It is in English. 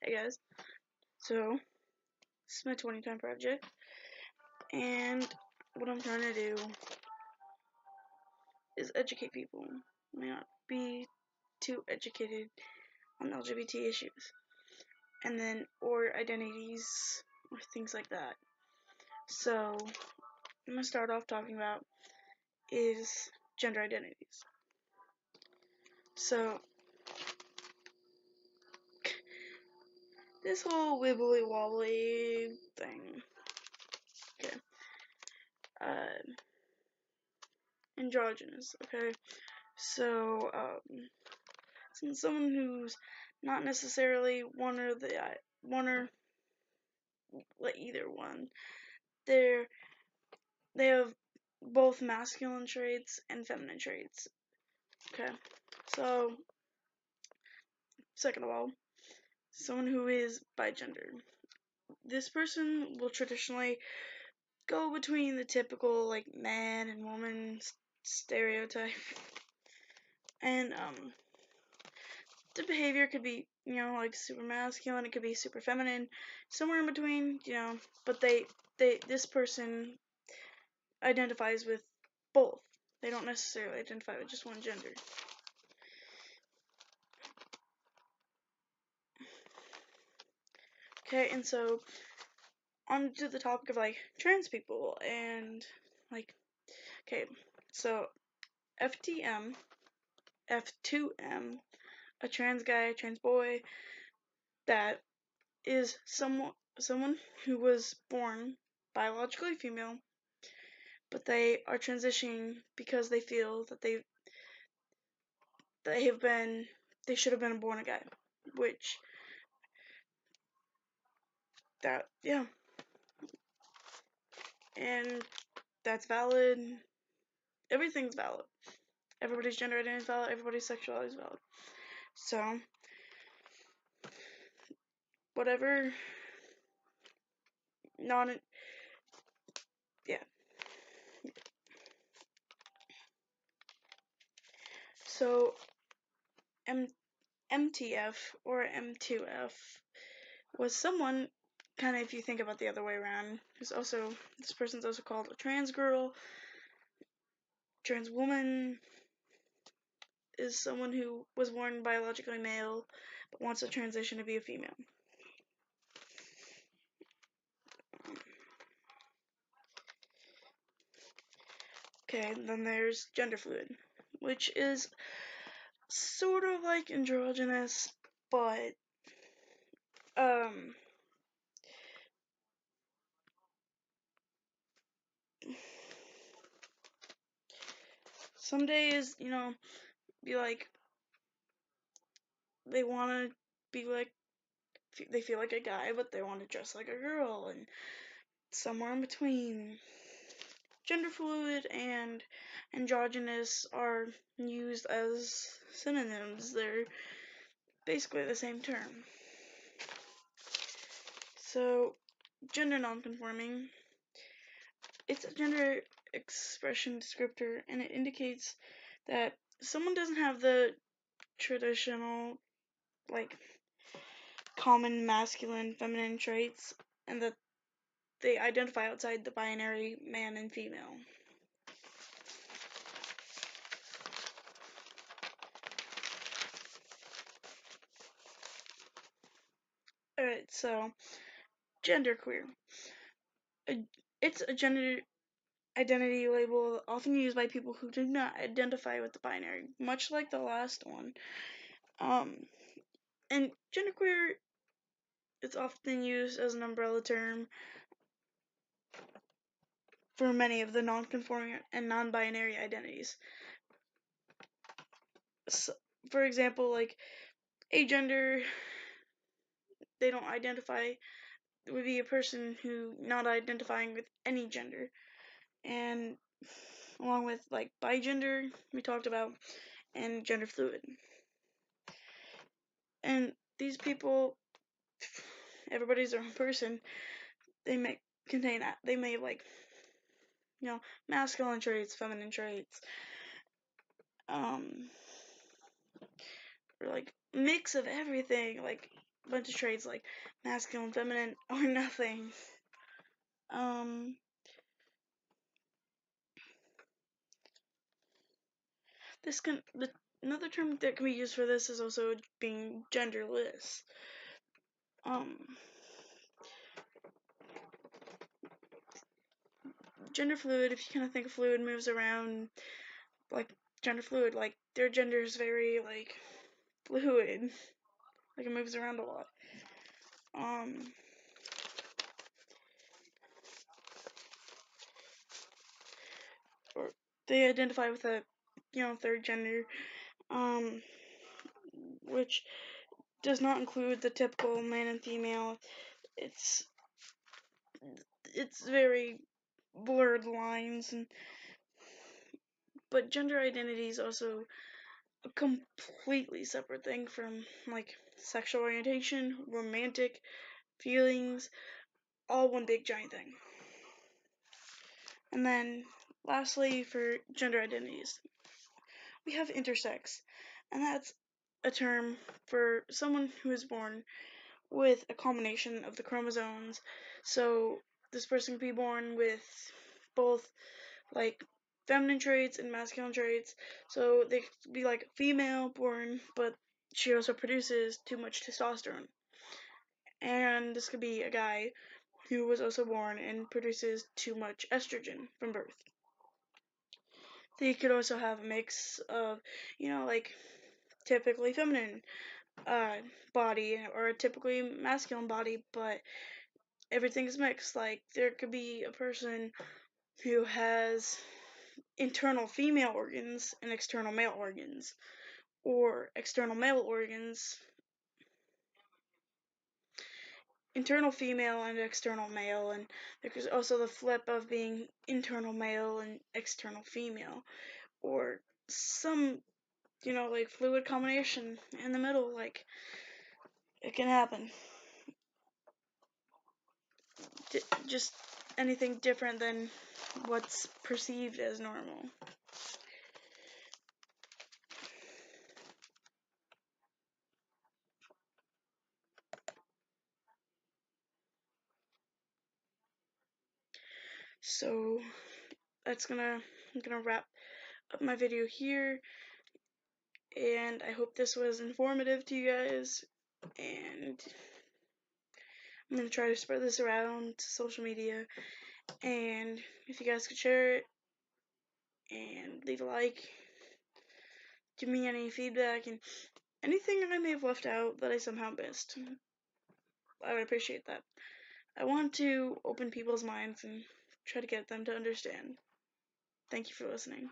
Hey guys, so this is my 20 time project, and what I'm trying to do is educate people, not be too educated on LGBT issues, and then or identities or things like that. So I'm gonna start off talking about is gender identities. So this whole wibbly wobbly thing, okay, uh, androgynous, okay. So since someone who's not necessarily one or either one, they're they have both masculine traits and feminine traits. Okay, so second of all, someone who is bigender. This person will traditionally go between the typical like man and woman stereotype, and the behavior could be, like super masculine, it could be super feminine, somewhere in between, but this person identifies with both. They don't necessarily identify with just one gender. Okay, and so on to the topic of like trans people and like, okay, so FTM, F2M, a trans guy, a trans boy, that is someone who was born biologically female, but they are transitioning because they feel that they should have been born a guy, which that yeah, and that's valid. Everything's valid. Everybody's gender identity is valid. Everybody's sexuality is valid. So whatever non yeah. So M MTF or M2F was someone, kind of, if you think about the other way around, this person's also called a trans girl. Trans woman is someone who was born biologically male but wants to transition to be a female. Okay, then there's gender fluid, which is sort of like androgynous, but um some days, be like they want to be like they feel like a guy, but they want to dress like a girl, and somewhere in between. Gender fluid and androgynous are used as synonyms. They're basically the same term. So, gender nonconforming, it's a gender expression descriptor, and it indicates that someone doesn't have the traditional, like, common masculine, feminine traits, and that they identify outside the binary man and female. Alright, so genderqueer. It's a gender identity label often used by people who do not identify with the binary, much like the last one. And genderqueer is often used as an umbrella term for many of the non-conforming and non-binary identities. So, for example, like agender, they don't identify, would be a person who not identifying with any gender. And along with like bigender, we talked about, and gender fluid. And these people, everybody's their own person. They may they may have like, masculine traits, feminine traits, or like mix of everything. Like bunch of traits like masculine, feminine, or nothing. This can another term that can be used for this is also being genderless. Gender fluid, if you kind of think of fluid moves around, like gender fluid, like their gender is very like fluid, like it moves around a lot. Or they identify with a third gender, which does not include the typical man and female. It's very blurred lines, but gender identity is also a completely separate thing from like sexual orientation, romantic feelings, all one big giant thing. And then lastly, for gender identities, we have intersex, and that's a term for someone who is born with a combination of the chromosomes. So this person could be born with both like feminine traits and masculine traits. So they could be like female born, but she also produces too much testosterone. And this could be a guy who was also born and produces too much estrogen from birth. They could also have a mix of, like typically feminine body or a typically masculine body, but everything's mixed. Like there could be a person who has internal female organs and external male organs, or external male organs, internal female and external male, and there's also the flip of being internal male and external female, or some like fluid combination in the middle. Like it can happen. Just anything different than what's perceived as normal. So that's I'm gonna wrap up my video here, and I hope this was informative to you guys, and I'm gonna try to spread this around to social media, and if you guys could share it and leave a like, give me any feedback and anything I may have left out that I somehow missed, I would appreciate that. I want to open people's minds and try to get them to understand. Thank you for listening.